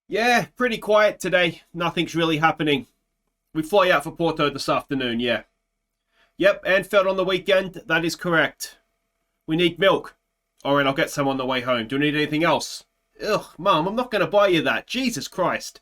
Yeah, pretty quiet today. Nothing's really happening. We fly out for Porto this afternoon, yeah. Yep, Anfield on the weekend. That is correct. We need milk. Alright, I'll get some on the way home. Do you need anything else? Ugh, Mum, I'm not going to buy you that. Jesus Christ.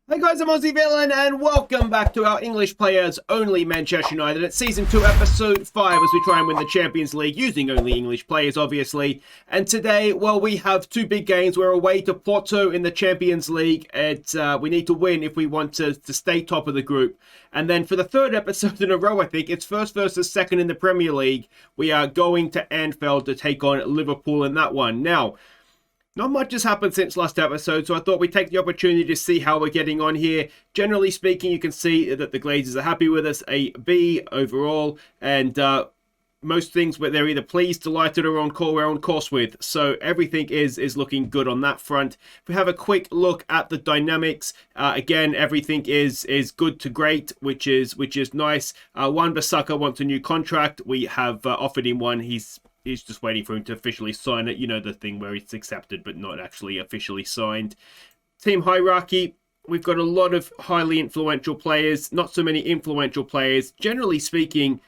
Hey guys, I'm Aussie Villain, and welcome back to our English Players Only Manchester United. It's Season 2, Episode 5, as we try and win the Champions League, using only English players, obviously. And today, well, we have two big games. We're away to Porto in the Champions League, and we need to win if we want to stay top of the group. And then for the third episode in a row, I think, it's first versus second in the Premier League. We are going to Anfield to take on Liverpool in that one. Now, not much has happened since last episode, so I thought we'd take the opportunity to see how we're getting on here. Generally speaking, you can see that the Glazers are happy with us, a B overall, and most things where they're either pleased, delighted, or we're on course with. So everything is looking good on that front. If we have a quick look at the dynamics, again, everything is good to great, which is nice. Wan-Bissaka wants a new contract. We have offered him one. He's just waiting for him to officially sign it. You know, the thing where it's accepted but not actually officially signed. Team hierarchy. We've got a lot of highly influential players. Not so many influential players. Generally speaking,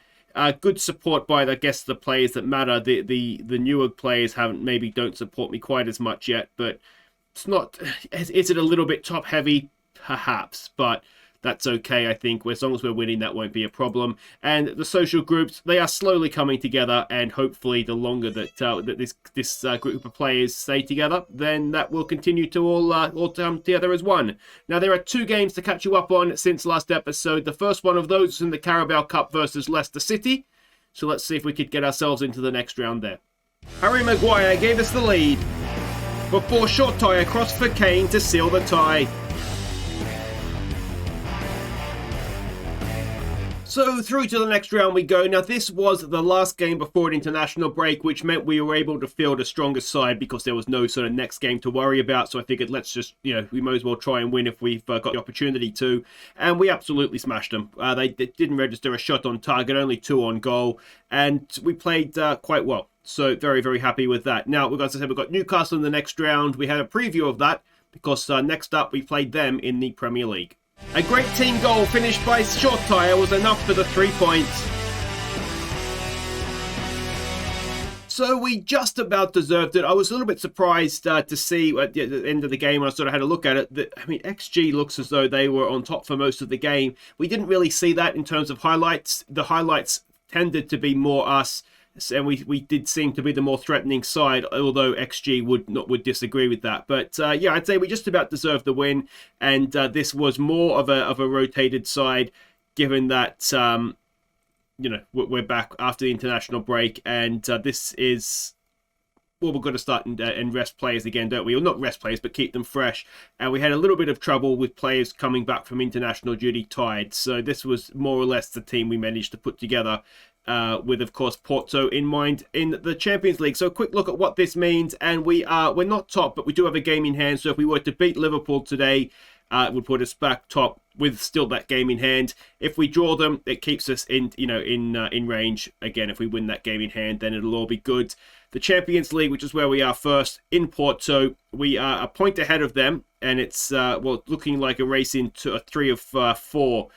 good support by, I guess, the players that matter. The newer players don't support me quite as much yet. But it's not... Is it a little bit top heavy? Perhaps. But that's okay, I think. As long as we're winning, that won't be a problem. And the social groups, they are slowly coming together, and hopefully the longer that this group of players stay together, then that will continue to all come together as one. Now, there are two games to catch you up on since last episode. The first one of those is in the Carabao Cup versus Leicester City. So let's see if we could get ourselves into the next round there. Harry Maguire gave us the lead before short tie across for Kane to seal the tie. So through to the next round we go. Now this was the last game before an international break, which meant we were able to field a stronger side because there was no sort of next game to worry about. So I figured let's just, we might as well try and win if we've got the opportunity to. And we absolutely smashed them. They didn't register a shot on target, only 2 on goal. And we played quite well. So very, very happy with that. Now, as I said, we've got Newcastle in the next round. We had a preview of that because next up we played them in the Premier League. A great team goal finished by Short Tyre was enough for the 3 points. So we just about deserved it. I was a little bit surprised to see at the end of the game when I sort of had a look at it. XG looks as though they were on top for most of the game. We didn't really see that in terms of highlights. The highlights tended to be more us. And we did seem to be the more threatening side, although XG would disagree with that. But yeah, I'd say we just about deserved the win, and this was more of a rotated side, given that we're back after the international break, and this is. Well, we've got to start and rest players again, don't we? Well, not rest players, but keep them fresh. And we had a little bit of trouble with players coming back from international duty tired. So this was more or less the team we managed to put together with, of course, Porto in mind in the Champions League. So a quick look at what this means. And we're not top, but we do have a game in hand. So if we were to beat Liverpool today, it would put us back top with still that game in hand. If we draw them, it keeps us in range. Again, if we win that game in hand, then it'll all be good. The Champions League, which is where we are first in Porto, we are a point ahead of them, and it's looking like a race into a 3 of 4,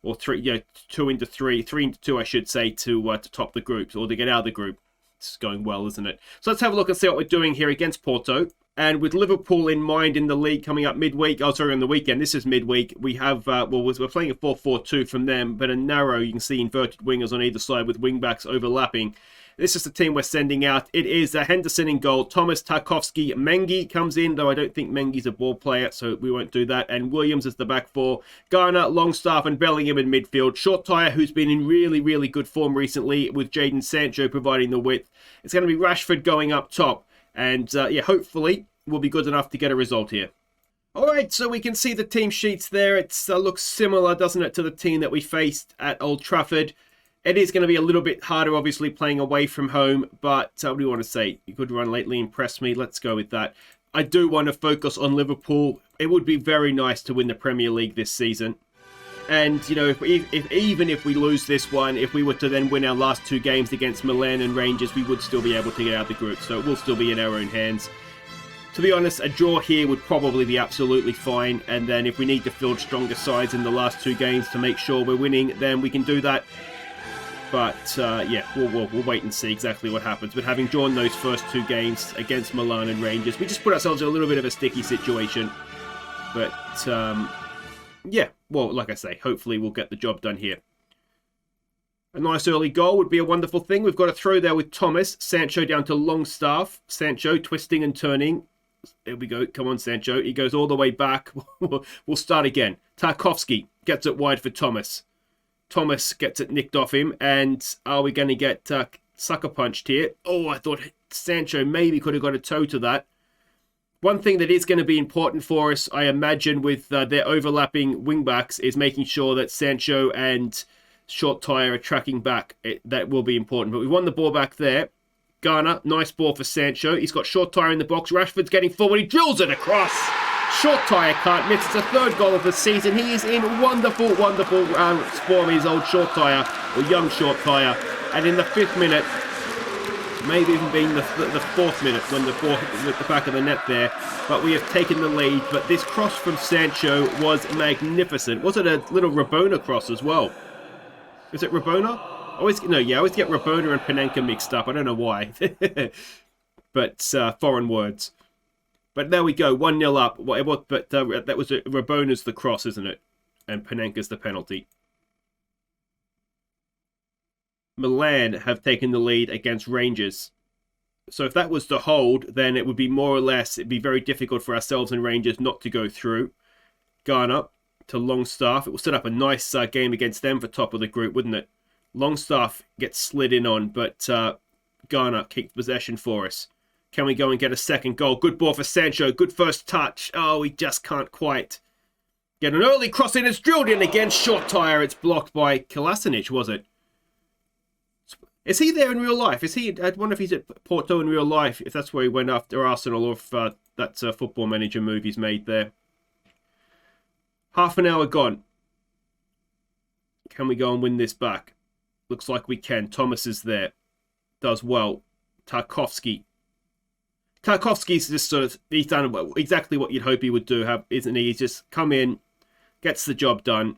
or 3, 2 into 3, 3 into 2, I should say, to top the group or to get out of the group. It's going well, isn't it? So let's have a look and see what we're doing here against Porto. And with Liverpool in mind in the league coming up midweek, on the weekend, this is midweek, we have, we're playing a 4-4-2 from them, but a narrow, you can see inverted wingers on either side with wing-backs overlapping. This is the team we're sending out. It is Henderson in goal. Thomas, Tarkowski, Mengi comes in, though I don't think Mengi's a ball player, so we won't do that. And Williams is the back four. Garner, Longstaff, and Bellingham in midfield. Short Tyre, who's been in really, really good form recently, with Jadon Sancho providing the width. It's going to be Rashford going up top. And hopefully we'll be good enough to get a result here. Alright, so we can see the team sheets there. It looks similar, doesn't it, to the team that we faced at Old Trafford. It is going to be a little bit harder, obviously, playing away from home. But what do you want to say? A good run lately impressed me. Let's go with that. I do want to focus on Liverpool. It would be very nice to win the Premier League this season. And, you know, even if we lose this one, if we were to then win our last 2 games against Milan and Rangers, we would still be able to get out of the group. So it will still be in our own hands. To be honest, a draw here would probably be absolutely fine. And then if we need to field stronger sides in the last 2 games to make sure we're winning, then we can do that. But, yeah, we'll wait and see exactly what happens. But having drawn those first 2 games against Milan and Rangers, we just put ourselves in a little bit of a sticky situation. But, yeah, well, like I say, hopefully we'll get the job done here. A nice early goal would be a wonderful thing. We've got a throw there with Thomas. Sancho down to Longstaff. Sancho twisting and turning. There we go. Come on, Sancho. He goes all the way back. We'll start again. Tarkovsky gets it wide for Thomas. Thomas gets it nicked off him. And are we going to get sucker punched here? Oh, I thought Sancho maybe could have got a toe to that. One thing that is going to be important for us, I imagine, with their overlapping wingbacks is making sure that Sancho and Short Tyre are tracking back. That will be important. But we won the ball back there. Garner, nice ball for Sancho. He's got Short Tyre in the box. Rashford's getting forward. He drills it across. Short Tyre can't miss. It's a 3rd goal of the season. He is in wonderful, wonderful form. His old Short Tyre, or young Short Tyre. And in the 5th minute, maybe even being the 4th minute when the ball hit the back of the net there. But we have taken the lead. But this cross from Sancho was magnificent. Was it a little Rabona cross as well? Is it Rabona? I always get Rabona and Panenka mixed up. I don't know why. But foreign words. But there we go, 1-0 up. But that was Rabona's the cross, isn't it? And Panenka's the penalty. Milan have taken the lead against Rangers. So if that was to hold, then it would be more or less, it'd be very difficult for ourselves and Rangers not to go through. Garner to Longstaff. It will set up a nice game against them for top of the group, wouldn't it? Longstaff gets slid in on, but Garner kicked possession for us. Can we go and get a second goal? Good ball for Sancho. Good first touch. Oh, we just can't quite get an early cross in. It's drilled in again. Short Tyre. It's blocked by Kolasinac, was it? Is he there in real life? Is he? I wonder if he's at Porto in real life, if that's where he went after Arsenal, or if that's a Football Manager movie's made there. Half an hour gone. Can we go and win this back? Looks like we can. Thomas is there. Does well. Tarkovsky. Tarkovsky's just sort of, he's done exactly what you'd hope he would do, isn't he? He's just come in, gets the job done.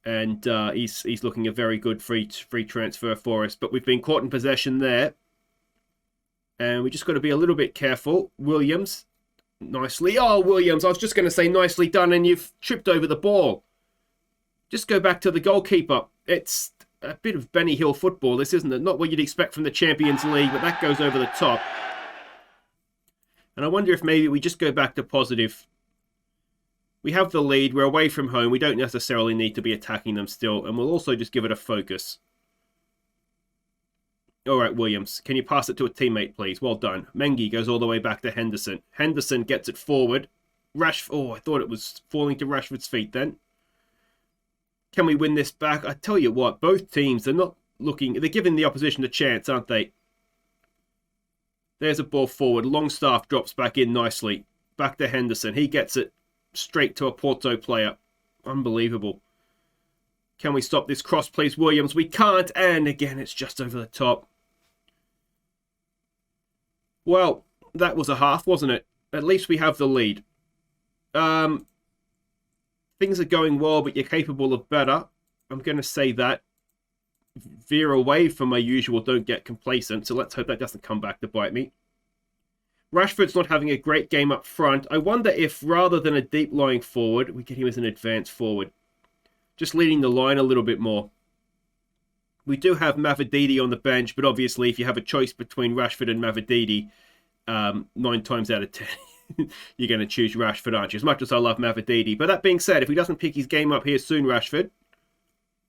And he's looking a very good free transfer for us. But we've been caught in possession there. And we just got to be a little bit careful. Williams, nicely. Oh, Williams, I was just going to say nicely done, and you've tripped over the ball. Just go back to the goalkeeper. It's a bit of Benny Hill football, this, isn't it? Not what you'd expect from the Champions League, but that goes over the top. And I wonder if maybe we just go back to positive. We have the lead. We're away from home. We don't necessarily need to be attacking them still. And we'll also just give it a focus. All right, Williams. Can you pass it to a teammate, please? Well done. Mengi goes all the way back to Henderson. Henderson gets it forward. Oh, I thought it was falling to Rashford's feet then. Can we win this back? I tell you what, both teams, they're not looking... They're giving the opposition a chance, aren't they? There's a ball forward. Longstaff drops back in nicely. Back to Henderson. He gets it straight to a Porto player. Unbelievable. Can we stop this cross, please, Williams? We can't. And again, it's just over the top. Well, that was a half, wasn't it? At least we have the lead. Things are going well, but you're capable of better. I'm going to say that. Veer away from my usual don't get complacent, so let's hope that doesn't come back to bite me. Rashford's not having a great game up front. I wonder if, rather than a deep lying forward, we get him as an advanced forward. Just leading the line a little bit more. We do have Mavididi on the bench, but obviously if you have a choice between Rashford and Mavididi, 9 times out of 10... you're going to choose Rashford, aren't you? As much as I love Mavididi. But that being said, if he doesn't pick his game up here soon, Rashford,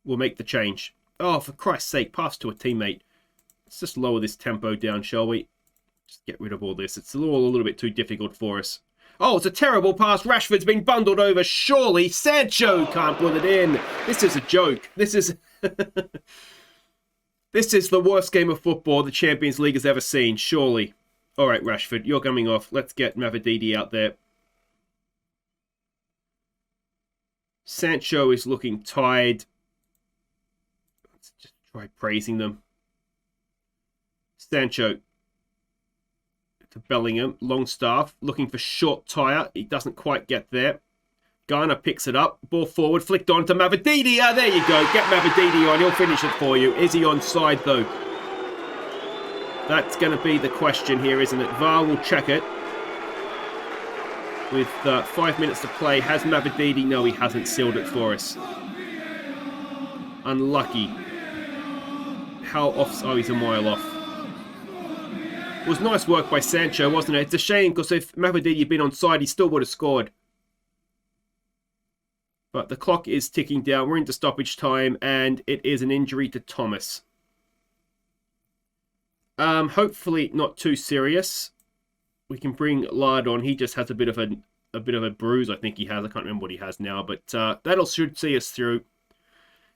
we'll make the change. Oh, for Christ's sake, pass to a teammate. Let's just lower this tempo down, shall we? Just get rid of all this. It's all a little bit too difficult for us. Oh, it's a terrible pass. Rashford's been bundled over. Surely Sancho can't put it in. This is a joke. This is... This is the worst game of football the Champions League has ever seen, surely. All right, Rashford, you're coming off. Let's get Mavididi out there. Sancho is looking tired. Let's just try praising them. Sancho to Bellingham. Longstaff looking for short tyre. He doesn't quite get there. Garner picks it up. Ball forward. Flicked on to Mavididi. Ah, there you go. Get Mavididi on. He'll finish it for you. Is he onside, though? That's going to be the question here, isn't it? VAR will check it. With 5 minutes to play, has Mavididi? No, he hasn't sealed it for us. Unlucky. How off? Oh, he's a mile off. It was nice work by Sancho, wasn't it? It's a shame, because if Mavididi had been onside, he still would have scored. But the clock is ticking down. We're into stoppage time, and it is an injury to Thomas. Hopefully not too serious. We can bring Lard on. He just has a bit of a bruise, I think he has. I can't remember what he has now, but that'll should see us through.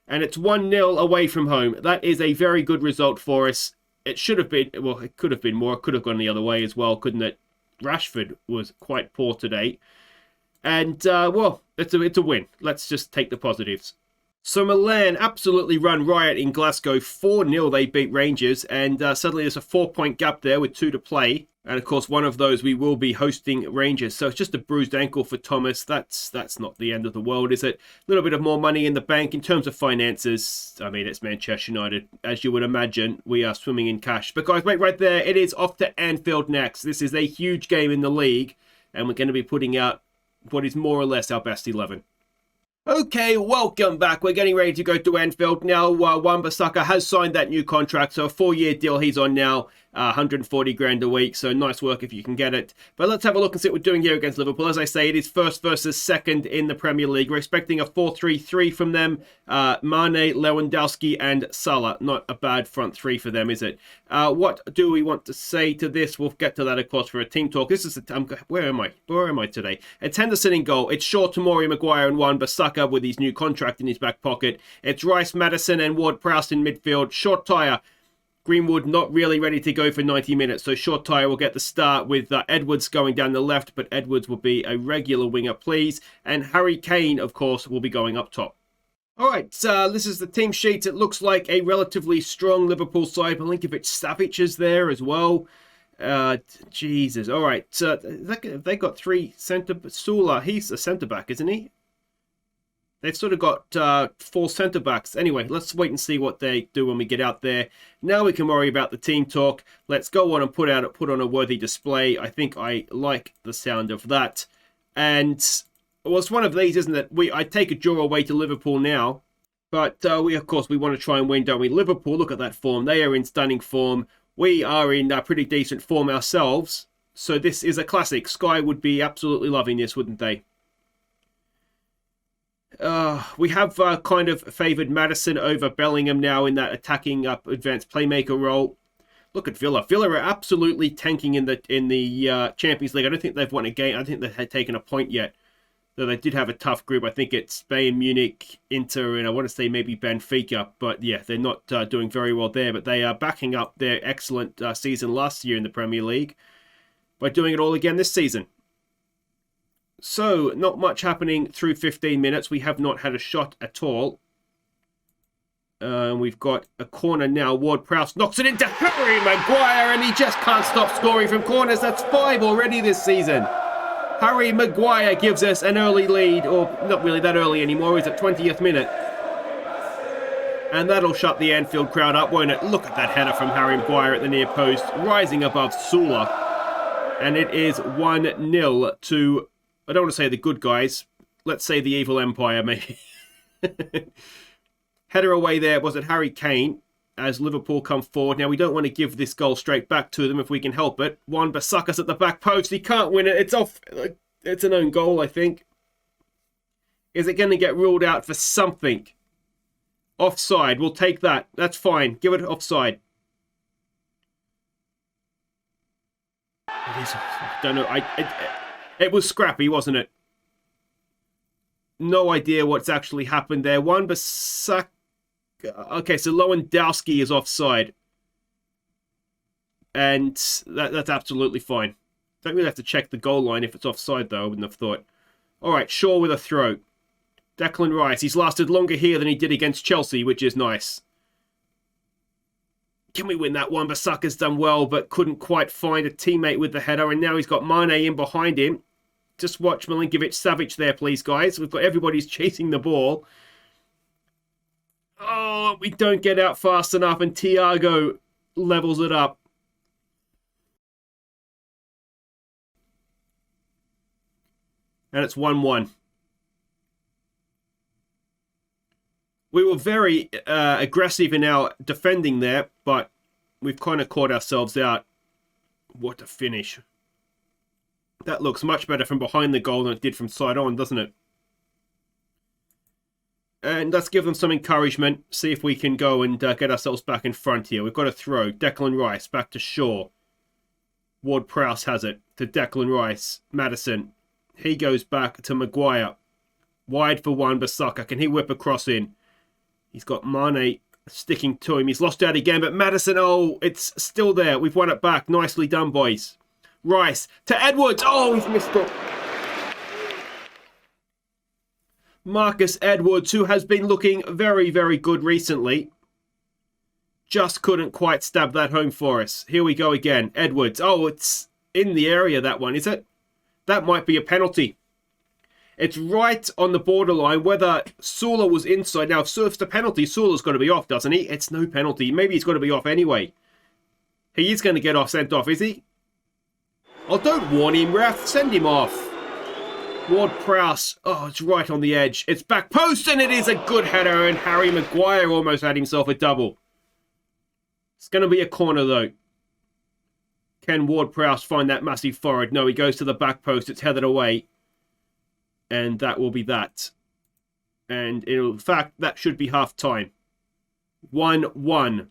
And it's 1-0 away from home. That is a very good result for us. It should have been, well, it could have been more. It could have gone the other way as well, couldn't it? Rashford was quite poor today. And, well, it's a win. Let's just take the positives. So Milan absolutely run riot in Glasgow. 4-0 they beat Rangers, and suddenly there's a 4-point gap there with 2 to play. And of course, one of those we will be hosting Rangers. So it's just a bruised ankle for Thomas. That's not the end of the world, is it? A little bit of more money in the bank in terms of finances. I mean, it's Manchester United. As you would imagine, we are swimming in cash. But guys, wait right there. It is off to Anfield next. This is a huge game in the league, and we're going to be putting out what is more or less our best 11. Okay, welcome back. We're getting ready to go to Anfield now. Wan-Bissaka has signed that new contract, so a 4-year deal he's on now, 140 grand a week, so nice work if you can get it. But let's have a look and see what we're doing here against Liverpool. As I say, it is first versus second in the Premier League. We're expecting a 4-3-3 from them. Mane, Lewandowski and Salah. Not a bad front three for them, is it? What do we want to say to this? We'll get to that, of course, for a team talk. This is where am I today? It's Henderson in goal. It's Shaw, Tomori, Maguire and Wan-Bissaka with his new contract in his back pocket. It's Rice, Maddison and Ward-Prowse in midfield. Short tyre. Greenwood not really ready to go for 90 minutes, so short tyre will get the start with Edwards going down the left, but Edwards will be a regular winger, please. And Harry Kane, of course, will be going up top. All right, this is the team sheet. It looks like a relatively strong Liverpool side. Milinkovic-Savic is there as well. Jesus. All right, they got 3 centre... Sula, he's a centre-back, isn't he? They've sort of got 4 centre-backs. Anyway, let's wait and see what they do when we get out there. Now we can worry about the team talk. Let's go on and put on a worthy display. I think I like the sound of that. And, well, it's one of these, isn't it? I take a draw away to Liverpool now. But, of course, we want to try and win, don't we? Liverpool, look at that form. They are in stunning form. We are in pretty decent form ourselves. So this is a classic. Sky would be absolutely loving this, wouldn't they? We have kind of favoured Maddison over Bellingham now in that attacking advanced playmaker role. Look at Villa. Villa are absolutely tanking in the Champions League. I don't think they've won a game. I don't think they've taken a point yet. Though they did have a tough group. I think it's Bayern Munich, Inter, and I want to say maybe Benfica. But yeah, they're not doing very well there. But they are backing up their excellent season last year in the Premier League by doing it all again this season. So, not much happening through 15 minutes. We have not had a shot at all. We've got a corner now. Ward-Prowse knocks it into Harry Maguire, and he just can't stop scoring from corners. That's 5 already this season. Harry Maguire gives us an early lead, or not really that early anymore. He's at 20th minute. And that'll shut the Anfield crowd up, won't it? Look at that header from Harry Maguire at the near post, rising above Sula. And it is 1-0 to... I don't want to say the good guys. Let's say the evil empire, maybe. Header away there. Was it Harry Kane as Liverpool come forward? Now, we don't want to give this goal straight back to them if we can help it. Wan-Bissaka's at the back post. He can't win it. It's off. It's an own goal, I think. Is it going to get ruled out for something? Offside. We'll take that. That's fine. Give it offside. It is. I don't know. It was scrappy, wasn't it? No idea what's actually happened there. Wan-Bissaka. Okay, so Lewandowski is offside. And that's absolutely fine. Don't really have to check the goal line if it's offside, though, I wouldn't have thought. All right, Shaw with a throw. Declan Rice. He's lasted longer here than he did against Chelsea, which is nice. Can we win that one? Bissaka's done well, but couldn't quite find a teammate with the header. And now he's got Mane in behind him. Just watch Milinkovic-Savic there, please, guys. We've got everybody's chasing the ball. Oh, we don't get out fast enough, and Thiago levels it up. And it's 1-1. We were very aggressive in our defending there, but we've kind of caught ourselves out. What a finish. That looks much better from behind the goal than it did from side on, doesn't it? And let's give them some encouragement. See if we can go and get ourselves back in front here. We've got to throw. Declan Rice back to Shaw. Ward-Prowse has it to Declan Rice. Maddison. He goes back to Maguire. Wide for Wan-Bissaka. Can he whip a cross in? He's got Mane sticking to him. He's lost out again, but Maddison, oh, it's still there. We've won it back. Nicely done, boys. Rice to Edwards. Oh, he's missed it. Marcus Edwards, who has been looking very, very good recently. Just couldn't quite stab that home for us. Here we go again. Edwards. Oh, it's in the area, that one, is it? That might be a penalty. It's right on the borderline whether Sula was inside. Now, if it's a penalty, Sula's got to be off, doesn't he? It's no penalty. Maybe he's got to be off anyway. He is going to get sent off, is he? Oh, don't warn him, ref. Send him off. Ward-Prowse. Oh, it's right on the edge. It's back post, and it is a good header, and Harry Maguire almost had himself a double. It's going to be a corner, though. Can Ward-Prowse find that massive forward? No, he goes to the back post. It's headed away. And that will be that. And in fact, that should be half-time. 1-1.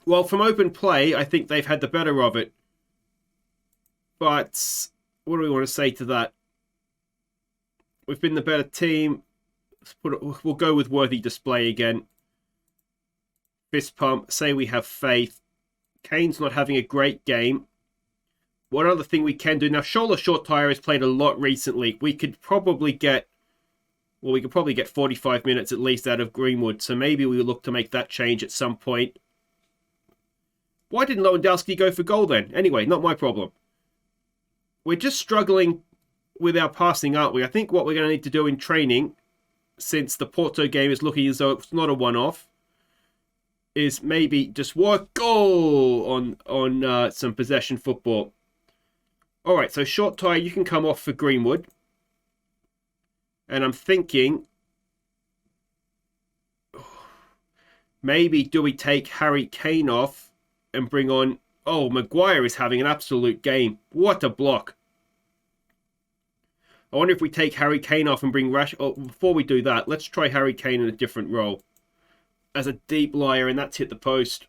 Well, from open play, I think they've had the better of it. But what do we want to say to that? We've been the better team. We'll go with worthy display again. Fist pump. Say we have faith. Kane's not having a great game. One other thing we can do. Now, Shola Short Tire has played a lot recently. We could probably get... Well, we could probably get 45 minutes at least out of Greenwood. So maybe we look to make that change at some point. Why didn't Lewandowski go for goal then? Anyway, not my problem. We're just struggling with our passing, aren't we? I think what we're going to need to do in training, since the Porto game is looking as though it's not a one-off, is maybe just work goal on some possession football. All right, so Short Tire, you can come off for Greenwood. And I'm thinking, maybe do we take Harry Kane off and bring on... Oh, Maguire is having an absolute game. What a block. I wonder if we take Harry Kane off and bring Rash... Oh, before we do that, let's try Harry Kane in a different role. As a deep liar, and that's hit the post.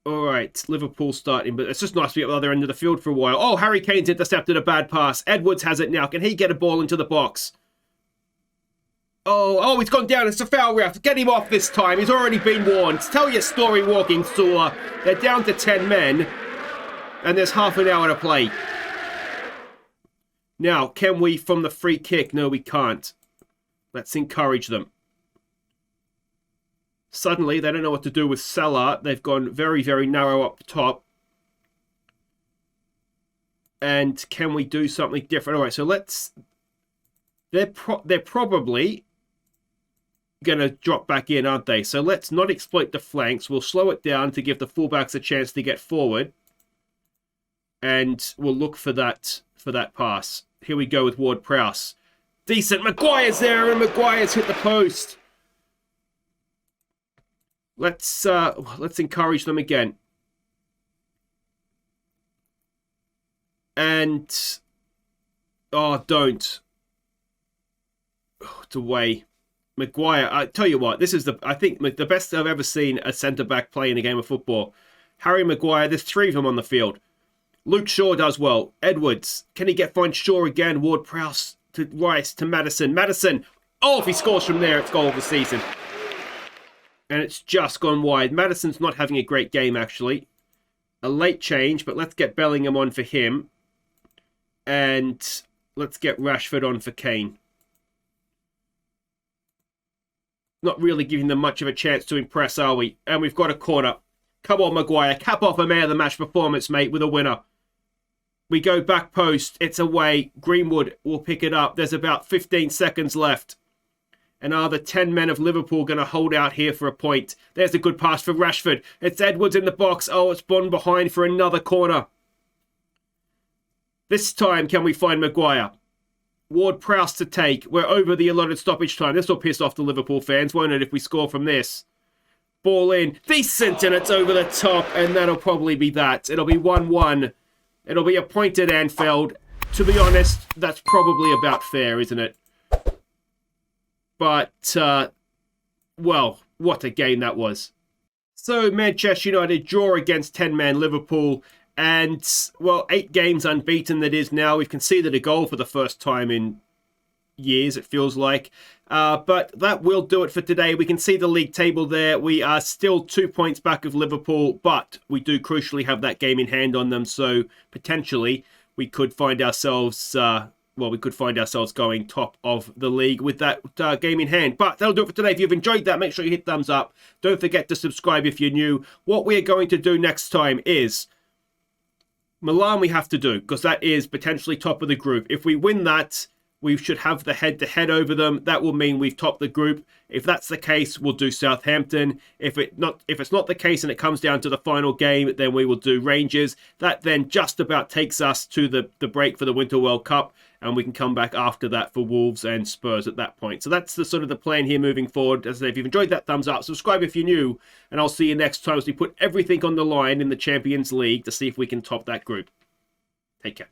Alright, Liverpool starting, but it's just nice to be at the other end of the field for a while. Oh, Harry Kane's intercepted a bad pass. Edwards has it now. Can he get a ball into the box? Oh, he's gone down. It's a foul, ref. Get him off this time. He's already been warned. Tell your story walking, Sula. They're down to 10 men, and there's half an hour to play. Now, can we from the free kick? No, we can't. Let's encourage them. Suddenly, they don't know what to do with Salah. They've gone very, very narrow up top. And can we do something different? All right, so let's... They're probably going to drop back in, aren't they? So let's not exploit the flanks. We'll slow it down to give the fullbacks a chance to get forward. And we'll look for that pass. Here we go with Ward-Prowse. Decent. Maguire's there, and Maguire's hit the post. Let's encourage them again. And... Oh, don't. Oh, it's away. Maguire, I tell you what, this is I think the best I've ever seen a centre-back play in a game of football. Harry Maguire, there's three of them on the field. Luke Shaw does well. Edwards, can he find Shaw again? Ward-Prowse to Rice to Maddison. Maddison, oh, if he scores from there, it's goal of the season. And it's just gone wide. Maddison's not having a great game, actually. a late change, but let's get Bellingham on for him. And let's get Rashford on for Kane. Not really giving them much of a chance to impress, are we? And we've got a corner. Come on, Maguire. Cap off a man of the match performance, mate, with a winner. We go back post. It's away. Greenwood will pick it up. There's about 15 seconds left. And are the 10 men of Liverpool going to hold out here for a point? There's a good pass for Rashford. It's Edwards in the box. Oh, it's Bond behind for another corner. This time, can we find Maguire? Ward-Prowse to take. We're over the allotted stoppage time. This will piss off the Liverpool fans, won't it, if we score from this? Ball in. Decent, and it's over the top, and that'll probably be that. It'll be 1-1. It'll be a point at Anfield. To be honest, that's probably about fair, isn't it? But, well, what a game that was. So, Manchester United draw against 10-man Liverpool. And, well, 8 games unbeaten that is now. We've conceded a goal for the first time in years, it feels like. But that will do it for today. We can see the league table there. We are still 2 points back of Liverpool, but we do crucially have that game in hand on them. So, potentially, we could find ourselves... we could find ourselves going top of the league with that game in hand. But that'll do it for today. If you've enjoyed that, make sure you hit thumbs up. Don't forget to subscribe if you're new. What we are going to do next time is... Milan we have to do, because that is potentially top of the group. If we win that, we should have the head-to-head over them. That will mean we've topped the group. If that's the case, we'll do Southampton. If it's not the case and it comes down to the final game, then we will do Rangers. That then just about takes us to the break for the Winter World Cup, and we can come back after that for Wolves and Spurs at that point. So that's the sort of the plan here moving forward. As I say, if you've enjoyed that, thumbs up, subscribe if you're new, and I'll see you next time as we put everything on the line in the Champions League to see if we can top that group. Take care.